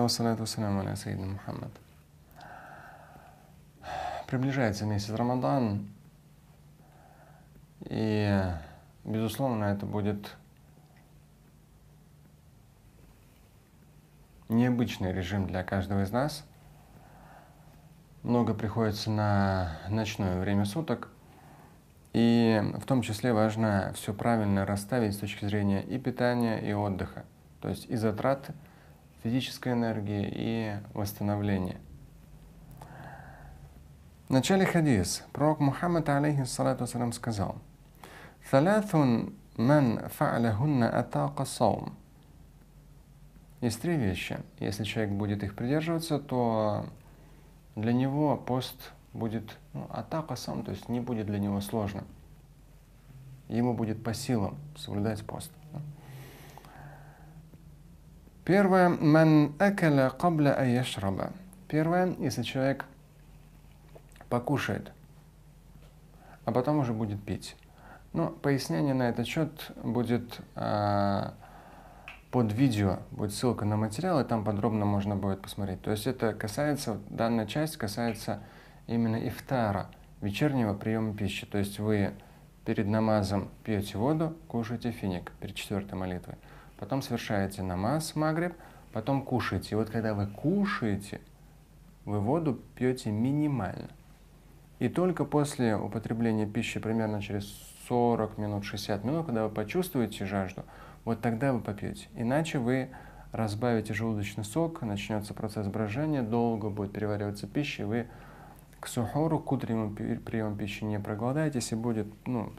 вассалату вассаляму аля сайидина Мухаммад. Приближается месяц Рамадан, и, безусловно, это будет необычный режим для каждого из нас. Много приходится на ночное время суток, и в том числе важно все правильно расставить с точки зрения и питания, и отдыха, то есть и затрат физической энергии, и восстановления. В начале хадис пророк Мухаммад, алейхиссалату вассалям, сказал: «Саляthун ман фа'ляхунна атака саум». Есть три вещи. Если человек будет их придерживаться, то для него пост будет атака саум, то есть не будет для него сложным. Ему будет по силам соблюдать пост. Первое, ман акаля кабля аяшраба. Первое, если человек покушает, а потом уже будет пить. Но пояснение на этот счет будет под видео, будет ссылка на материал, и там подробно можно будет посмотреть. То есть это касается, данная часть касается именно ифтара, вечернего приема пищи. То есть вы перед намазом пьете воду, кушаете финик перед четвертой молитвой. Потом совершаете намаз, магриб, потом кушаете. И вот когда вы кушаете, вы воду пьете минимально. И только после употребления пищи, примерно через 40 минут, 60 минут, когда вы почувствуете жажду, вот тогда вы попьете. Иначе вы разбавите желудочный сок, начнется процесс брожения, долго будет перевариваться пища, и вы к сухору, к утреннему приему пищи не проголодаетесь, и будет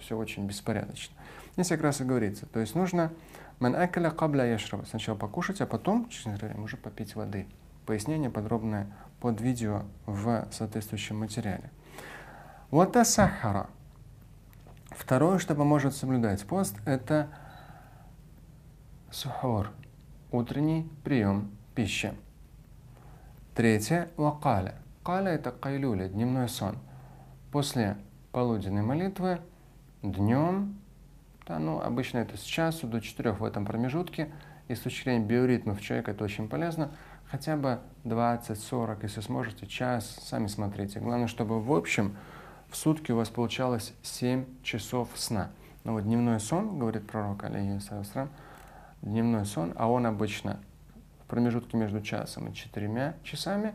все очень беспорядочно. Здесь как раз и говорится. То есть нужно ман акаля кабля яшраба, сначала покушать, а потом, через некоторое время, уже попить воды. Пояснение подробное под видео в соответствующем материале. Вот сахара. Второе, что поможет соблюдать пост, это сухур, утренний прием пищи. Третье, вакаля. Каля — это кайлюля, дневной сон. После полуденной молитвы днем, обычно это с часу до 4 в этом промежутке, и с точки зрения биоритмов человека это очень полезно, хотя бы 20-40, если сможете, час, сами смотрите. Главное, чтобы в общем в сутки у вас получалось 7 часов сна. Но вот дневной сон, говорит пророк, алейхиссалям, дневной сон, а он обычно в промежутке между часом и 4 часами,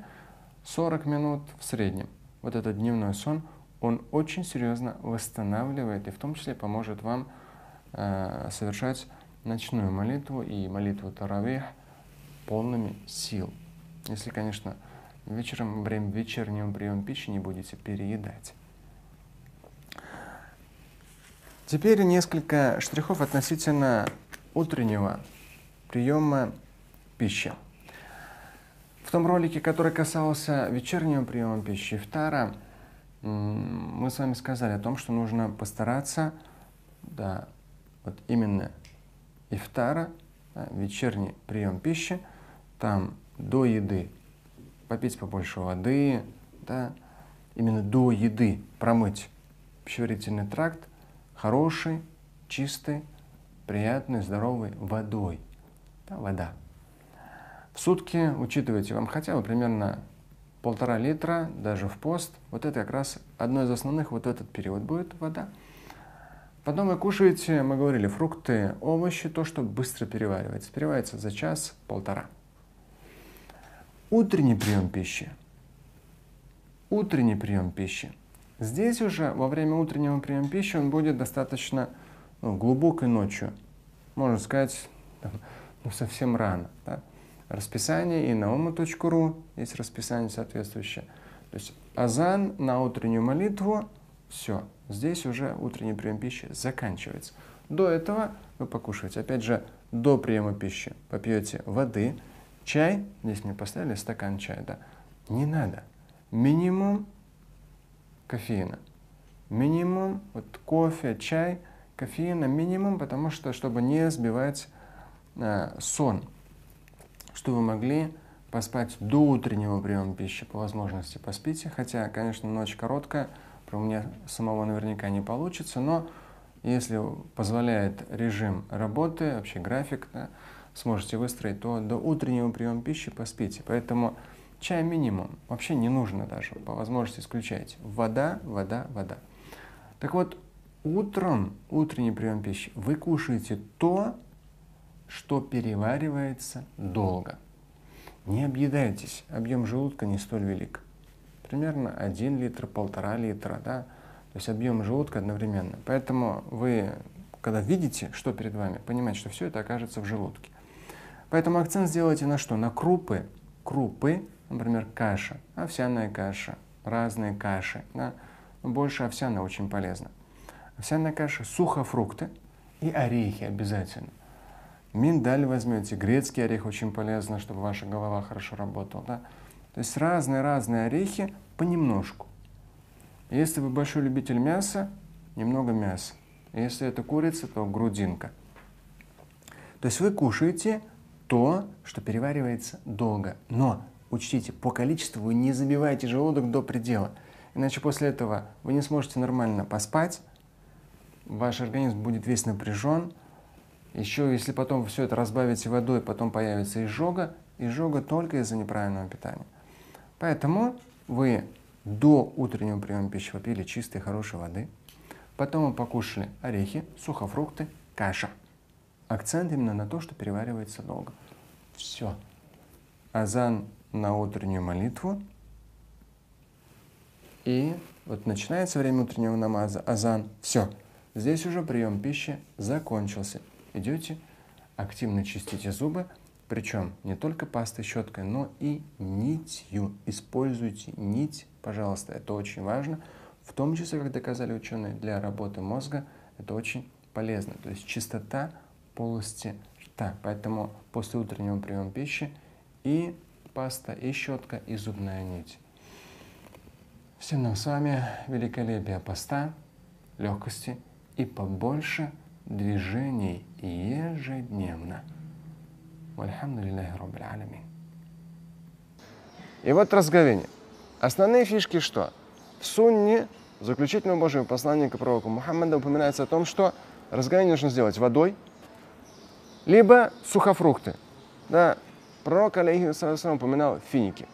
40 минут в среднем. Вот этот дневной сон, он очень серьезно восстанавливает и в том числе поможет вам совершать ночную молитву и молитву таравих полными сил. Если, конечно, вечером, во время вечернего приема пищи не будете переедать. Теперь несколько штрихов относительно утреннего приема пищи. В том ролике, который касался вечернего приема пищи, ифтара, мы с вами сказали о том, что нужно постараться, вот именно ифтара, вечерний прием пищи, там до еды попить побольше воды, именно до еды промыть пищеварительный тракт хороший, чистый, приятной, здоровой водой. Вода. В сутки, учитывайте, вам хотя бы примерно 1,5 литра, даже в пост. Вот это как раз одно из основных, вот этот период будет вода. Потом вы кушаете, мы говорили, фрукты, овощи, то, что быстро переваривается. Переваривается за час-полтора. Утренний прием пищи. Утренний прием пищи. Здесь уже во время утреннего приема пищи он будет достаточно глубокой ночью. Можно сказать, совсем рано. Расписание и на umma.ru есть расписание соответствующее. То есть азан на утреннюю молитву, все. Здесь уже утренний прием пищи заканчивается. До этого вы покушаете. Опять же, до приема пищи попьете воды, чай. Здесь мне поставили стакан чая. Не надо. Минимум кофеина. Минимум кофе, чай, кофеина минимум, потому что, чтобы не сбивать сон, что вы могли поспать до утреннего приема пищи, по возможности поспите, хотя, конечно, ночь короткая, у меня самого наверняка не получится, но если позволяет режим работы, вообще график, сможете выстроить, то до утреннего приема пищи поспите. Поэтому чай минимум, вообще не нужно даже, по возможности исключайте. Вода, вода, вода. Так вот, утром, утренний прием пищи, вы кушаете то, что переваривается долго. Не объедайтесь, объем желудка не столь велик. Примерно 1 литр, 1,5 литра, да? То есть объем желудка одновременно. Поэтому вы, когда видите, что перед вами, понимаете, что все это окажется в желудке. Поэтому акцент сделайте на что? На крупы. Крупы, например, каша, овсяная каша, разные каши. Да? Больше овсяная очень полезна. Овсяная каша, сухофрукты и орехи обязательно. Миндаль возьмете, грецкий орех очень полезно, чтобы ваша голова хорошо работала. Да? То есть разные орехи понемножку. Если вы большой любитель мяса, немного мяса. Если это курица, то грудинка. То есть вы кушаете то, что переваривается долго. Но учтите, по количеству вы не забивайте желудок до предела. Иначе после этого вы не сможете нормально поспать, ваш организм будет весь напряжен. Еще если потом все это разбавите водой, потом появится изжога. Изжога только из-за неправильного питания. Поэтому вы до утреннего приема пищи попили чистой, хорошей воды. Потом вы покушали орехи, сухофрукты, каша. Акцент именно на то, что переваривается долго. Все. Азан на утреннюю молитву. И вот начинается время утреннего намаза, азан. Все. Здесь уже прием пищи закончился. Идете, активно чистите зубы. Причем не только пастой, щеткой, но и нитью. Используйте нить, пожалуйста, это очень важно. В том числе, как доказали ученые, для работы мозга это очень полезно. То есть чистота полости рта. Поэтому после утреннего приема пищи и паста, и щетка, и зубная нить. Всем нам с вами великолепия поста, легкости и побольше движений ежедневно. Вальхамдулиллахи раббиль алямин. И вот разговение. Основные фишки что? В сунне заключительного Божьего посланника пророка Мухаммада упоминается о том, что разговение нужно сделать водой, либо сухофрукты. Да, пророк, алейхиссалям, упоминал финики.